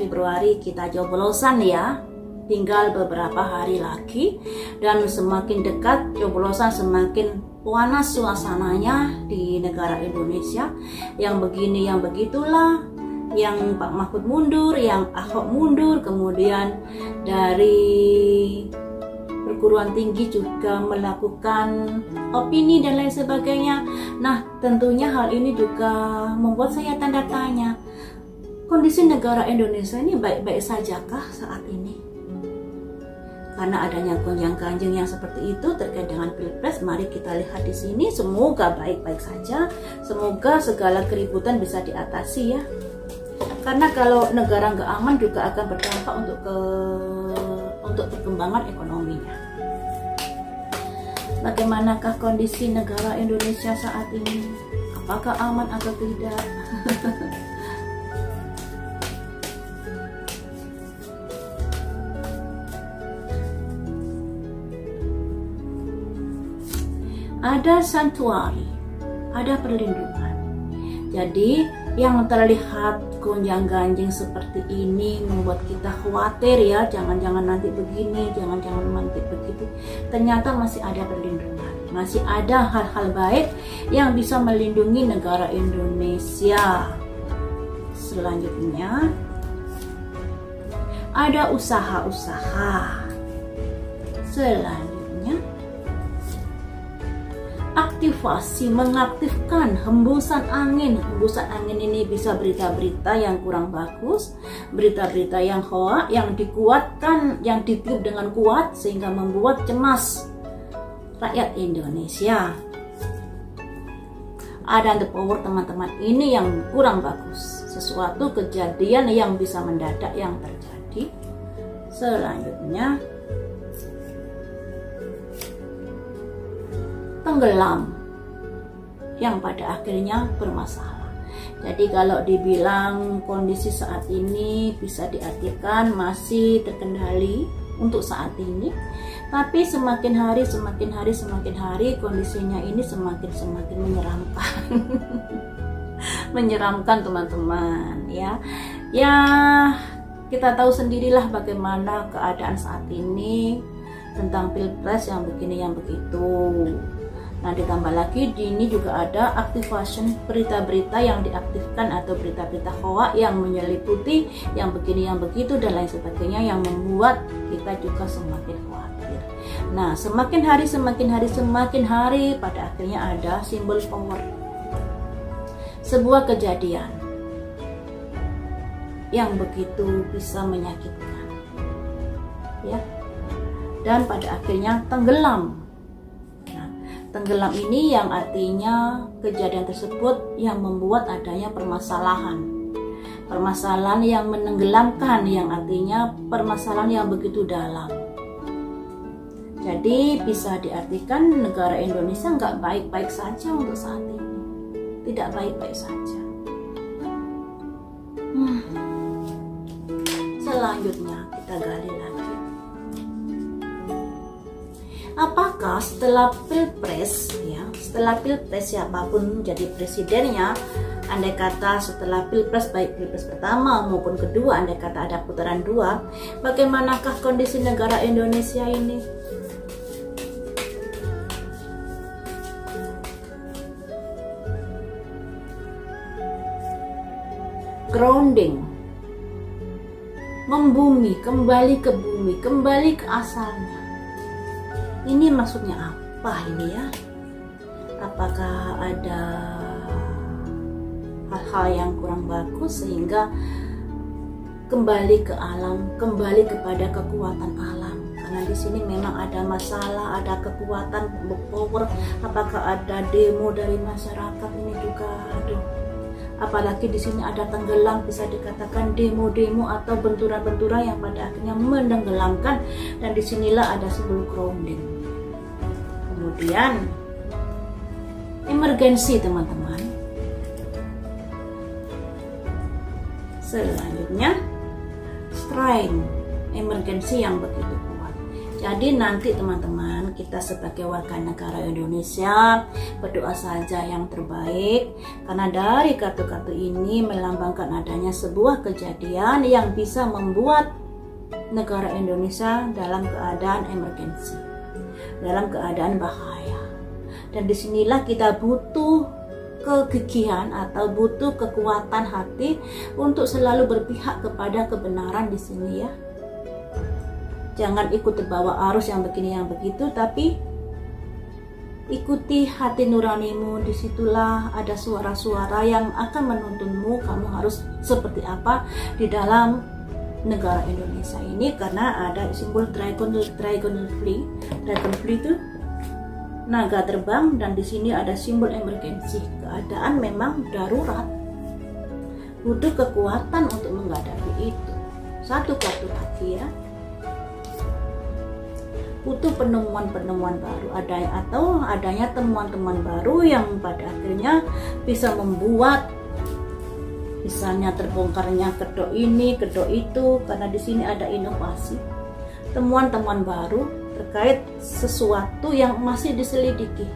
Februari kita coblosan ya, tinggal beberapa hari lagi, dan semakin dekat coblosan semakin panas suasananya di negara Indonesia. Yang begini yang begitulah, yang Pak Mahfud mundur, yang Ahok mundur, kemudian dari perguruan tinggi juga melakukan opini dan lain sebagainya. Nah, tentunya hal ini juga membuat saya tanda tanya, kondisi negara Indonesia ini baik-baik sajakah saat ini? Karena adanya gonjang-ganjing yang seperti itu terkait dengan Pilpres, mari kita lihat di sini. Semoga baik-baik saja, semoga segala keributan bisa diatasi ya. Karena kalau negara nggak aman juga akan berdampak untuk perkembangan ekonominya. Bagaimanakah kondisi negara Indonesia saat ini? Apakah aman atau tidak? Ada santuari, ada perlindungan. Jadi yang terlihat gonjang-ganjing seperti ini membuat kita khawatir ya, jangan-jangan nanti begini, jangan-jangan nanti begitu. Ternyata masih ada perlindungan, masih ada hal-hal baik yang bisa melindungi negara Indonesia. Selanjutnya ada usaha-usaha. Selanjutnya aktivasi, mengaktifkan hembusan angin. Hembusan angin ini bisa berita-berita yang kurang bagus, berita-berita yang hoak, yang dikuatkan, yang ditiup dengan kuat sehingga membuat cemas rakyat Indonesia. Ada the power teman-teman, ini yang kurang bagus, sesuatu kejadian yang bisa mendadak yang terjadi. Selanjutnya tenggelam yang pada akhirnya bermasalah. Jadi kalau dibilang kondisi saat ini bisa diartikan masih terkendali untuk saat ini, tapi semakin hari kondisinya ini semakin menyeramkan. Menyeramkan teman-teman ya. Ya, kita tahu sendirilah bagaimana keadaan saat ini tentang Pilpres yang begini yang begitu. Nah, ditambah lagi di ini juga ada activation berita-berita yang diaktifkan atau berita-berita hoak yang menyeliputi yang begini yang begitu dan lain sebagainya, yang membuat kita juga semakin khawatir. Nah, semakin hari pada akhirnya ada simbol power, sebuah kejadian yang begitu bisa menyakitkan ya, dan pada akhirnya tenggelam. Tenggelam ini yang artinya kejadian tersebut yang membuat adanya permasalahan yang menenggelamkan, yang artinya permasalahan yang begitu dalam. Jadi bisa diartikan negara Indonesia nggak baik-baik saja untuk saat ini, tidak baik-baik saja. Selanjutnya kita gali lagi. Apakah setelah Pilpres siapapun jadi presidennya, andai kata setelah Pilpres, baik Pilpres pertama maupun kedua, andai kata ada putaran 2, bagaimanakah kondisi negara Indonesia ini? Grounding, membumi, kembali ke bumi, kembali ke asalnya. Ini maksudnya apa ini ya? Apakah ada hal-hal yang kurang bagus sehingga kembali ke alam, kembali kepada kekuatan alam? Karena di sini memang ada masalah, ada kekuatan power. Apakah ada demo dari masyarakat ini juga? Aduh. Apalagi di sini ada tenggelam, bisa dikatakan demo-demo atau benturan-benturan yang pada akhirnya menenggelamkan, dan disinilah ada simbol grounding. Kemudian emergensi teman-teman. strain emergency yang begitu kuat. Jadi nanti teman-teman, kita sebagai warga negara Indonesia berdoa saja yang terbaik, karena dari kartu-kartu ini melambangkan adanya sebuah kejadian yang bisa membuat negara Indonesia dalam keadaan emergency, dalam keadaan bahaya. Dan disinilah kita butuh kegigihan atau butuh kekuatan hati untuk selalu berpihak kepada kebenaran di sini ya. Jangan ikut terbawa arus yang begini yang begitu, tapi ikuti hati nuranimu. Disitulah ada suara-suara yang akan menuntunmu kamu harus seperti apa di dalam negara Indonesia ini, karena ada simbol dragonfly itu naga terbang, dan di sini ada simbol emergency, keadaan memang darurat, butuh kekuatan untuk menghadapi itu. Satu kartu lagi ya, butuh penemuan-penemuan baru, adanya temuan-temuan baru yang pada akhirnya bisa membuat misalnya terbongkarnya kedok ini, kedok itu, karena di sini ada inovasi, temuan-temuan baru terkait sesuatu yang masih diselidiki.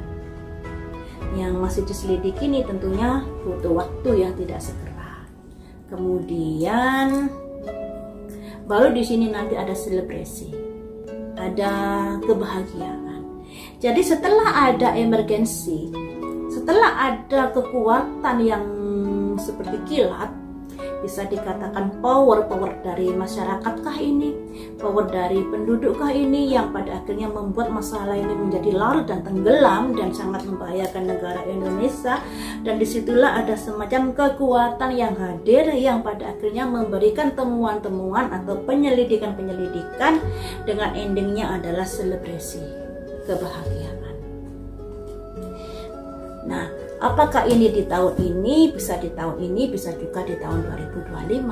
Yang masih diselidiki ini tentunya butuh waktu yang tidak segera. Kemudian baru di sini nanti ada selebrasi, ada kebahagiaan. Jadi setelah ada emergensi, setelah ada kekuatan yang seperti kilat, bisa dikatakan power dari masyarakatkah ini, power dari pendudukkah ini, yang pada akhirnya membuat masalah ini menjadi larut dan tenggelam dan sangat membahayakan negara Indonesia. Dan disitulah ada semacam kekuatan yang hadir yang pada akhirnya memberikan temuan-temuan atau penyelidikan-penyelidikan dengan endingnya adalah selebrasi, kebahagiaan. Nah, apakah ini di tahun ini? Bisa di tahun ini, bisa juga di tahun 2025.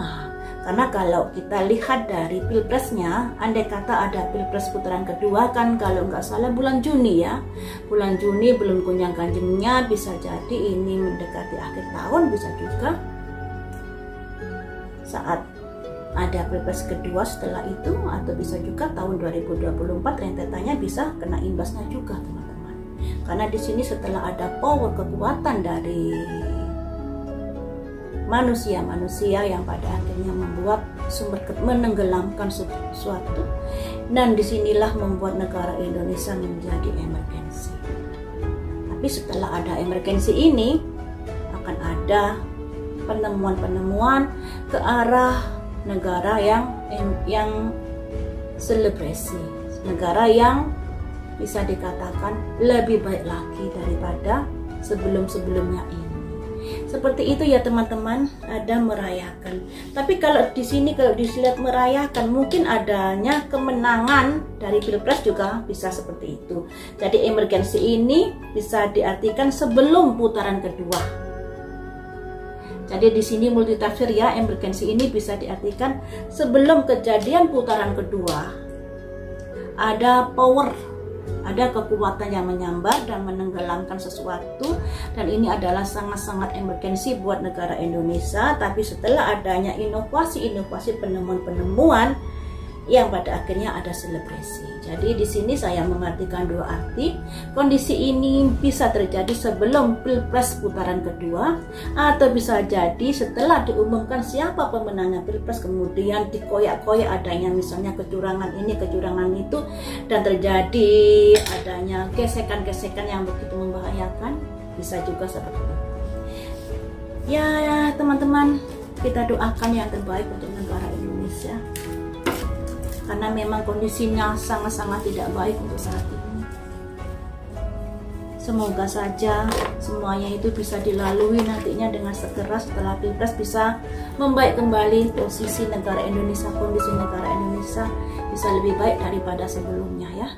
Karena kalau kita lihat dari pilpresnya, andai kata ada pilpres putaran kedua kan kalau nggak salah bulan Juni ya. Bulan Juni belum gonjang-ganjingnya, bisa jadi ini mendekati akhir tahun, bisa juga saat ada pilpres kedua setelah itu, atau bisa juga tahun 2024 rentetannya bisa kena imbasnya juga teman-teman. Karena di sini setelah ada power kekuatan dari manusia yang pada akhirnya membuat menenggelamkan sesuatu, dan disinilah membuat negara Indonesia menjadi emergensi. Tapi setelah ada emergensi ini akan ada penemuan-penemuan ke arah negara yang selebrasi, negara yang bisa dikatakan lebih baik lagi daripada sebelum-sebelumnya ini. Seperti itu ya teman-teman, ada merayakan. Tapi kalau di sini kalau dilihat merayakan, mungkin adanya kemenangan dari pilpres juga bisa seperti itu. Jadi emergensi ini bisa diartikan sebelum putaran kedua. Jadi di sini multitafsir ya, emergensi ini bisa diartikan sebelum kejadian putaran kedua. Ada power, ada kekuatan yang menyambar dan menenggelamkan sesuatu, dan ini adalah sangat-sangat emergensi buat negara Indonesia. Tapi setelah adanya inovasi-inovasi, penemuan-penemuan yang pada akhirnya ada selebrasi. Jadi di sini saya mengartikan dua arti. Kondisi ini bisa terjadi sebelum pilpres putaran kedua, atau bisa jadi setelah diumumkan siapa pemenangnya pilpres, kemudian dikoyak-koyak adanya misalnya kecurangan ini, kecurangan itu, dan terjadi adanya gesekan-gesekan yang begitu membahayakan. Bisa juga seperti itu. Ya teman-teman, kita doakan yang terbaik untuk negara Indonesia, karena memang kondisinya sangat-sangat tidak baik untuk saat ini. Semoga saja semuanya itu bisa dilalui nantinya dengan segera setelah pilpres, bisa membaik kembali posisi negara Indonesia, kondisi negara Indonesia bisa lebih baik daripada sebelumnya ya.